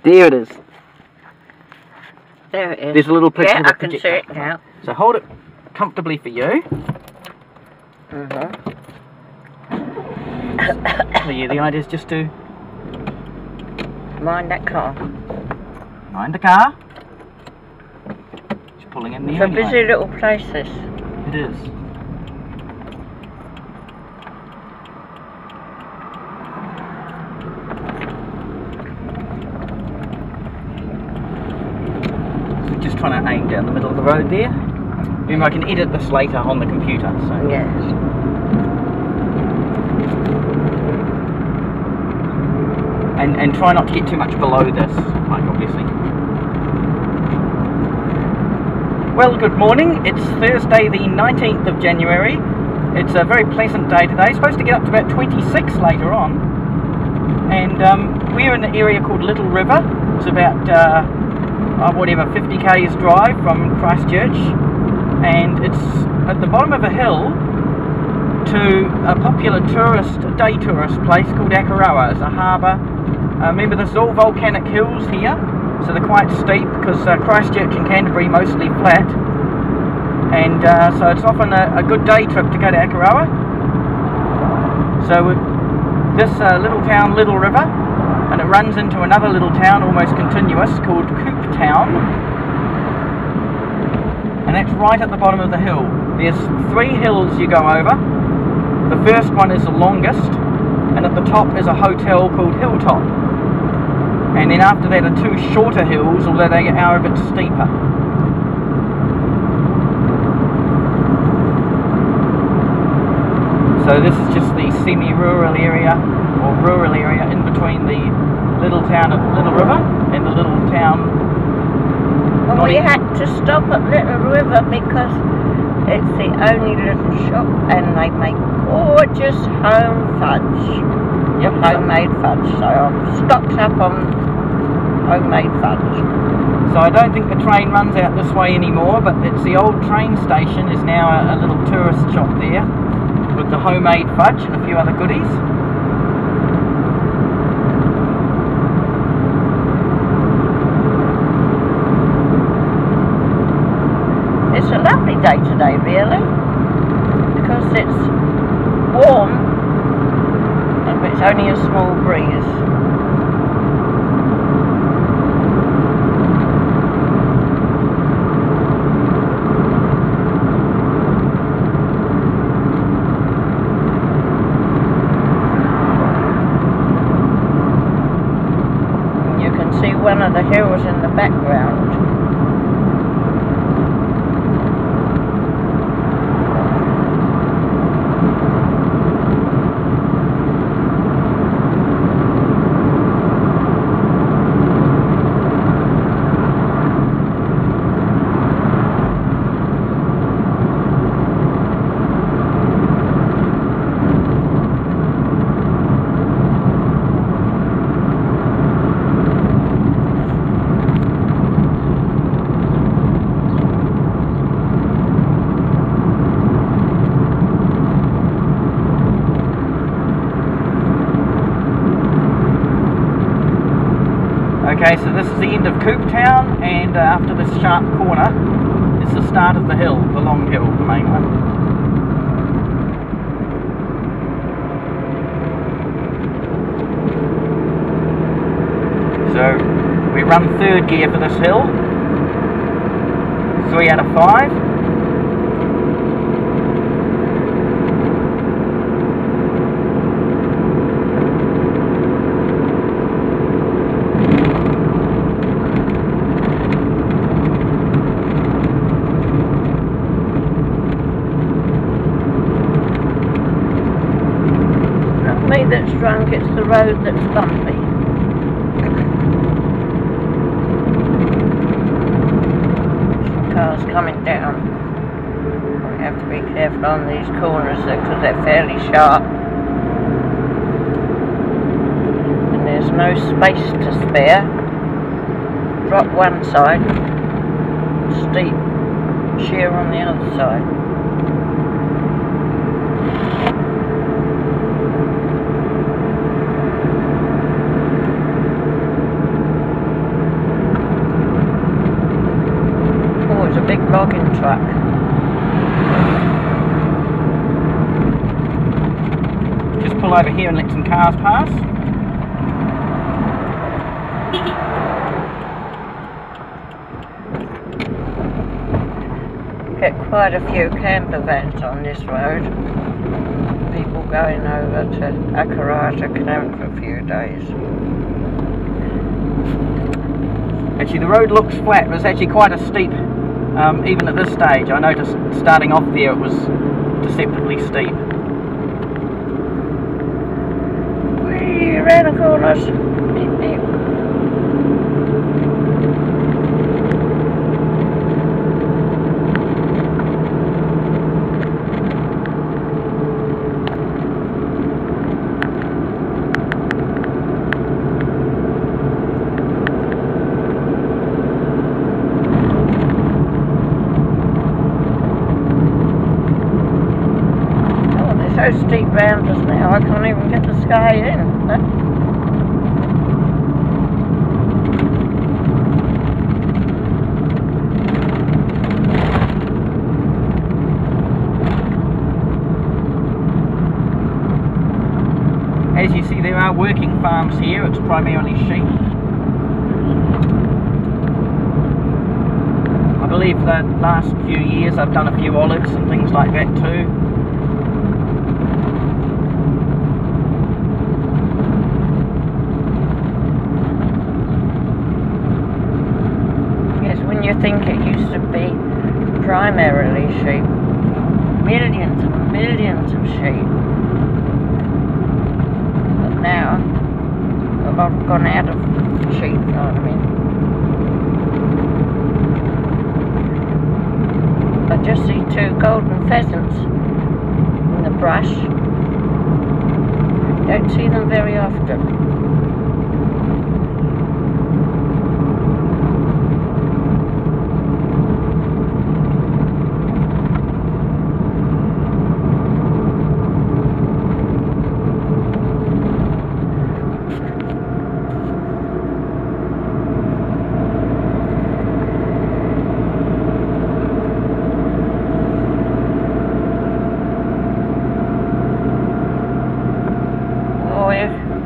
There it is. There it is. There's a little picture yeah, of the I can see projector. it now. So hold it comfortably for you. So yeah, the idea is just to Mind that car. mind the car. Just pulling in the It's a busy little place, this. It is. So just trying to aim down the middle of the road there. Remember, I can edit this later on the computer. So Yes. and try not to get too much below this, like obviously. Well, good morning. It's Thursday the 19th of January. It's a very pleasant day today. It's supposed to get up to about 26 later on. And we're in an area called Little River. It's about, whatever, 50 k's drive from Christchurch. And it's at the bottom of a hill to a popular day tourist place called Akaroa. It's a harbour. Remember, this is all volcanic hills here, so they're quite steep because Christchurch and Canterbury mostly flat, and so it's often a good day trip to go to Akaroa. So this little town, Little River, and it runs into another little town almost continuous called Cooptown, and that's right at the bottom of the hill. There's 3 hills you go over. The first one is the longest, and at the top is a hotel called Hilltop. And then after that are 2 shorter hills, although they are a bit steeper. So this is just the semi-rural area, or rural area, in between the little town of Little River and the little town... Well, we had to stop at Little River because it's the only little shop and they make gorgeous home fudge. Yep. Homemade fudge. So I've stocked up on homemade fudge. So I don't think the train runs out this way anymore, but it's the old train station is now a little tourist shop there with the homemade fudge and a few other goodies. It's a lovely day today, really, because it's warm, but it's only a small breeze. And you can see one of the hills in the background. Okay, so this is the end of Cooptown, and after this sharp corner is the start of the hill, the long hill, the main one. So we run 3rd gear for this hill, 3 out of 5. That's drunk, it's the road that's bumpy. Some cars coming down. We have to be careful on these corners because they're fairly sharp. And there's no space to spare. Drop one side, steep sheer on the other side. logging truck. Just pull over here and let some cars pass. Get quite a few camper vans on this road. People going over to Akaroa Shuttle for a few days. Actually, the road looks flat, but it's actually quite a steep, even at this stage. I noticed starting off there it was deceptively steep. We ran a corners. Beep, beep. So steep round us now, I can't even get the sky in. As you see, there are working farms here. It's primarily sheep. I believe the last few years I've done a few olives and things like that too. You think it used to be primarily sheep, millions and millions of sheep, but now a lot have gone out of sheep, you know what I mean? I just see two golden pheasants in the brush. Don't see them very often.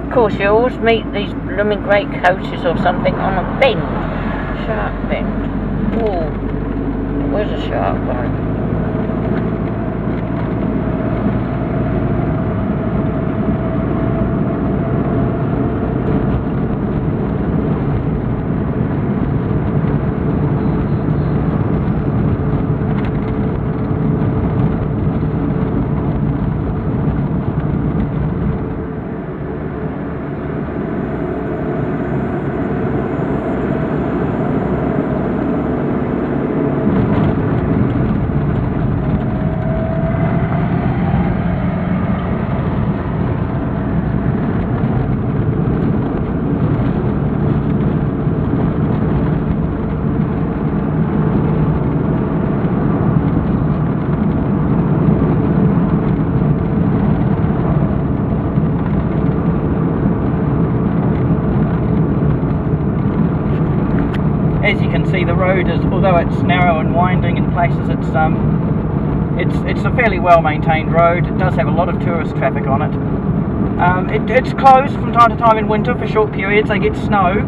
Of course, you always meet these blooming great coaches or something on a bend, sharp bend. Oh, where's a sharp one? As you can see, the road is, although it's narrow and winding in places, it's a fairly well maintained road. It does have a lot of tourist traffic on it. It's closed from time to time in winter for short periods. They get snow.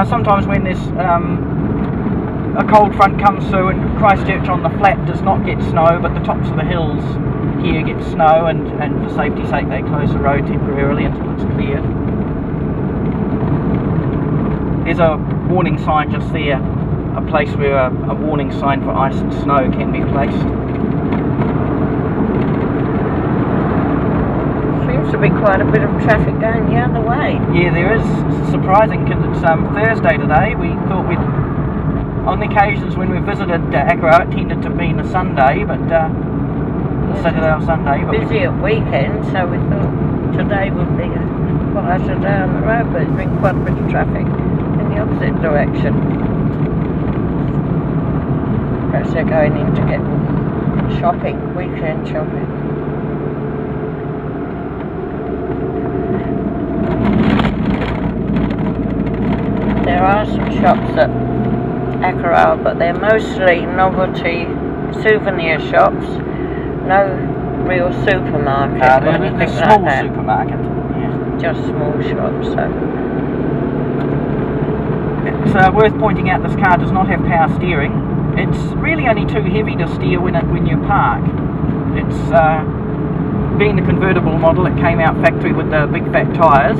Sometimes when there's a cold front comes through, and Christchurch on the flat does not get snow, but the tops of the hills here get snow, and for safety's sake they close the road temporarily until it's cleared. There's a warning sign just there, a place where a warning sign for ice and snow can be placed. Seems to be quite a bit of traffic going the other way. Yeah, there is. It's surprising because it's Thursday today. We thought we'd, on the occasions when we visited Akaroa, it tended to be on a Sunday, but Saturday or Sunday. But busy at weekend, so we thought today would be a quieter day on the road, but there's been quite a bit of traffic in the opposite direction. Perhaps they're going in to get shopping, weekend shopping. There are some shops that Akaroa, but they're mostly novelty souvenir shops. No real supermarket or They're anything a small like that. supermarket. Yeah. Just small shops. So. It's worth pointing out this car does not have power steering. It's really only too heavy to steer when you park. It's being the convertible model, it came out factory with the big fat tyres,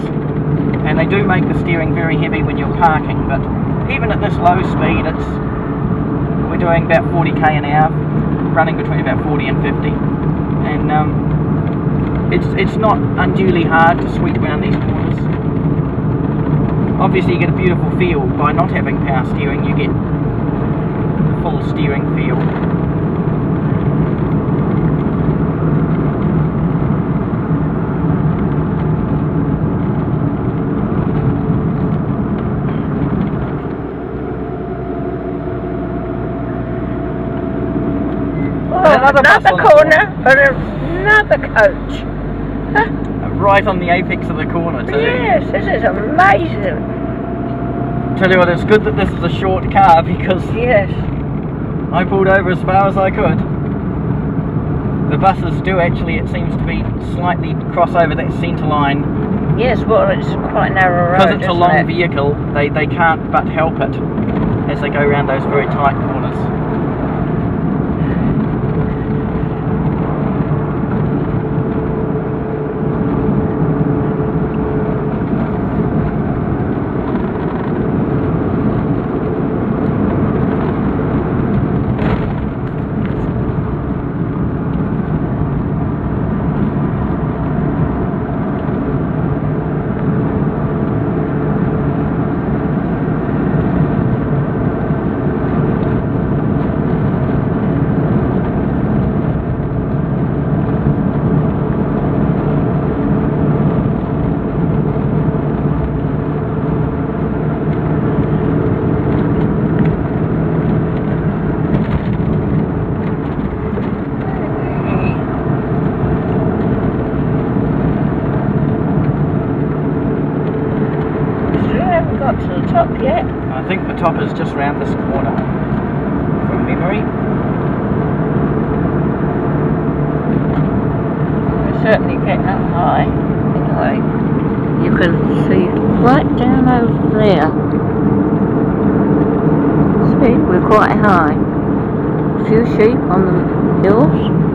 and they do make the steering very heavy when you're parking. But even at this low speed, we're doing about 40k an hour, running between about 40 and 50, and it's not unduly hard to sweep around these corners. Obviously you get a beautiful feel by not having power steering. You get the full steering feel. Another corner for another coach. Right on the apex of the corner too. Yes, this is amazing. Tell you what, it's good that this is a short car, because yes, I pulled over as far as I could. The buses do actually, it seems to be, slightly cross over that centre line. Yes, well, it's quite a narrow road. Because it's a long vehicle, they can't but help it as they go around those very tight corners. I think the top is just round this corner, from memory. We're certainly getting up high. Anyway, you can see right down over there. See, we're quite high. A few sheep on the hills.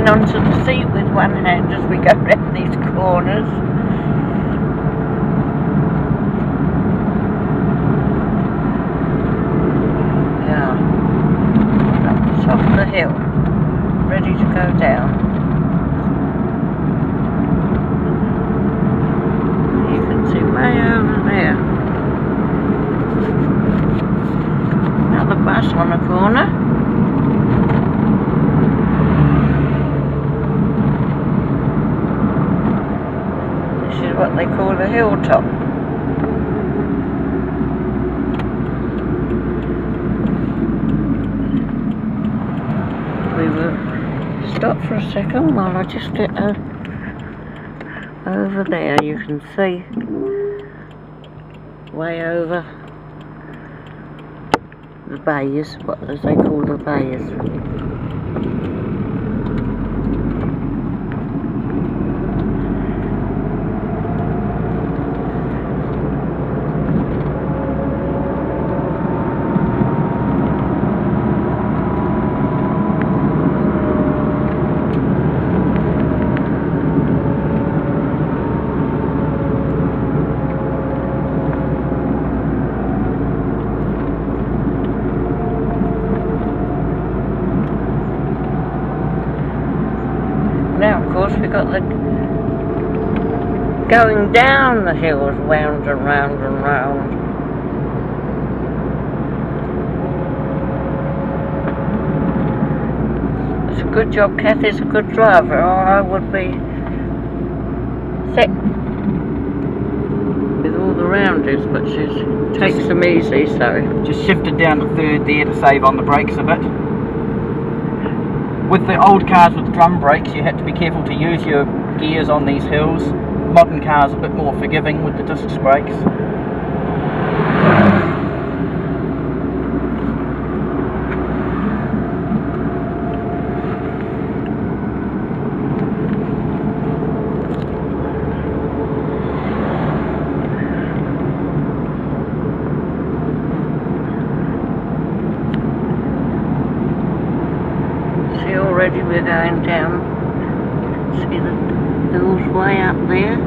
Onto the seat with one hand as we go around these corners. Yeah, up the top of the hill, ready to go down. You can see way over there. Another bus on the corner. What they call the Hilltop. We will stop for a second while I just get over there. You can see way over the bays, what as they call the bays. Now, of course, we've got the going down the hills round and round and round. It's a good job Kathy's a good driver, or I would be sick with all the rounders, but she takes them easy, so. Just shifted down to third there to save on the brakes a bit. With the old cars with drum brakes, you had to be careful to use your gears on these hills. Modern cars are a bit more forgiving with the disc brakes. See, already we're going down. See the hills way up there.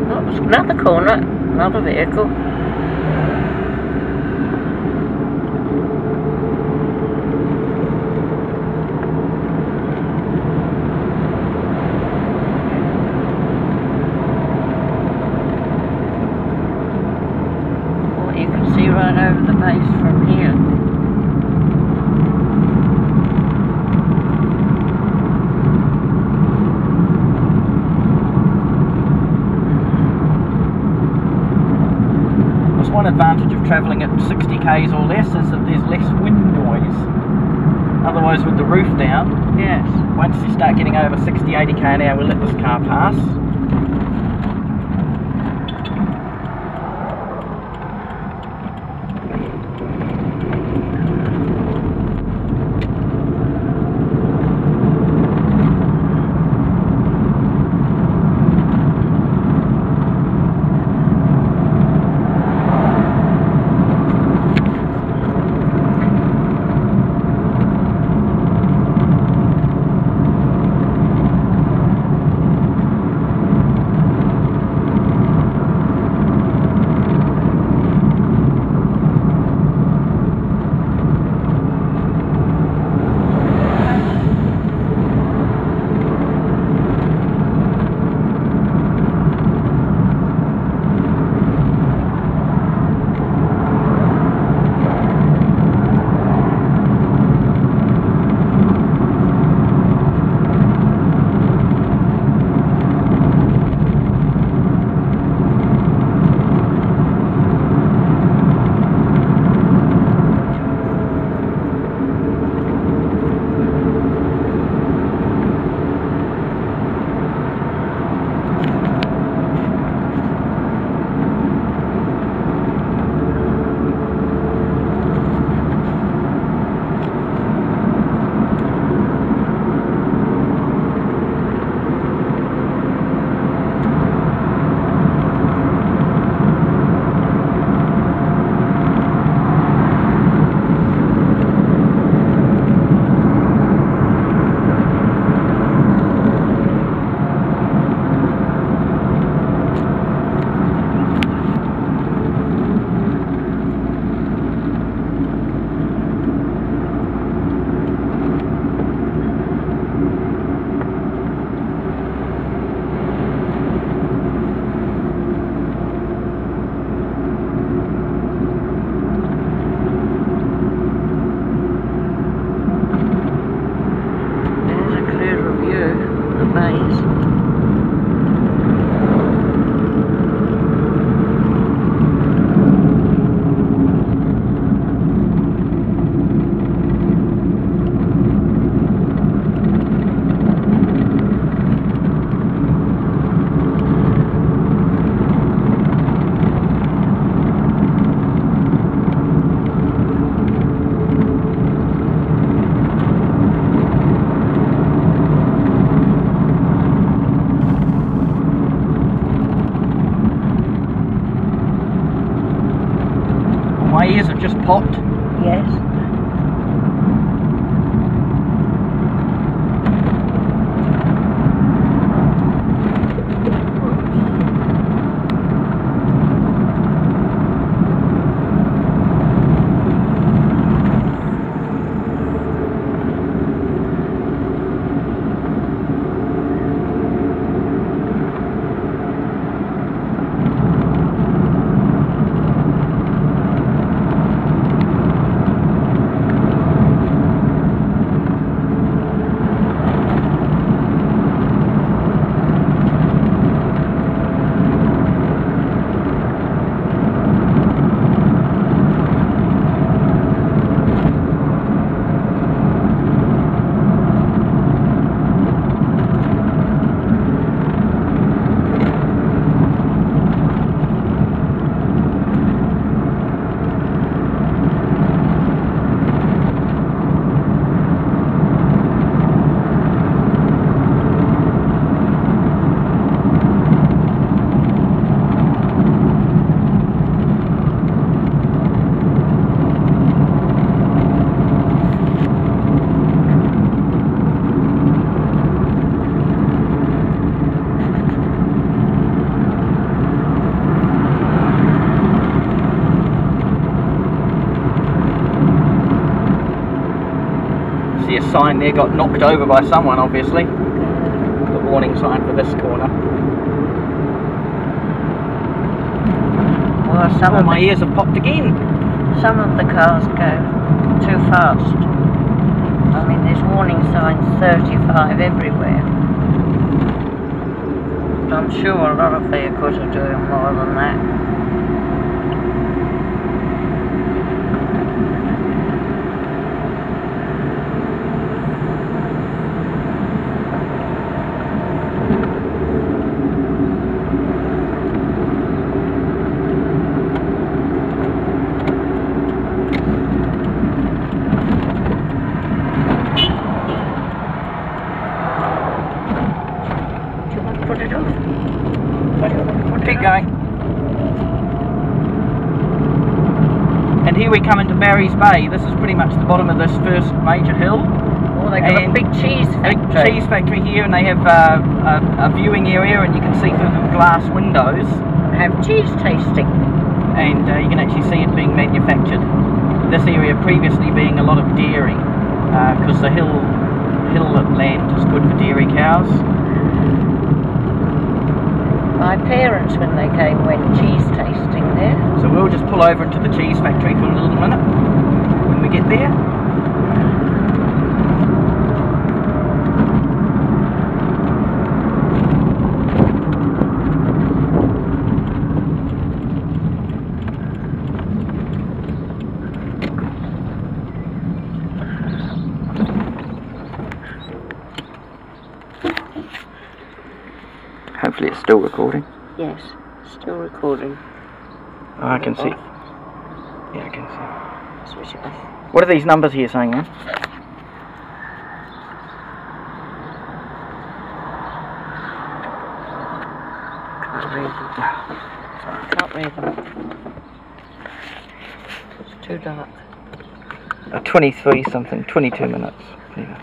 Oh, it's another corner, another vehicle. Oh, you can see right over the base from here. One advantage of travelling at 60 k's or less is that there's less wind noise. Otherwise, with the roof down, Yes. once you start getting over 60, 80 k an hour, we'll let this car pass. My ears have just popped. Yes. obvious sign there got knocked over by someone, obviously. The warning sign for this corner. Well, my ears have popped again. Some of the cars go too fast. I mean, there's warning signs 35 everywhere. But I'm sure a lot of vehicles are doing more than that. Keep going. And here we come into Barry's Bay. This is pretty much the bottom of this first major hill. Oh, they've got a big cheese factory. Big cheese factory here, and they have a viewing area, and you can see through the glass windows. Have cheese tasting. And you can actually see it being manufactured. This area previously being a lot of dairy, because the hill land is good for dairy cows. My parents, when they came, went cheese tasting there. So we'll just pull over into the cheese factory for a little minute when we get there. Hopefully it's still recording. Yes, still recording. Oh, I can see. Yeah, I can see. Switch it off. What are these numbers here saying, man? Can't read them. Can't read them. It's too dark. 23 something, 22 minutes. Yeah.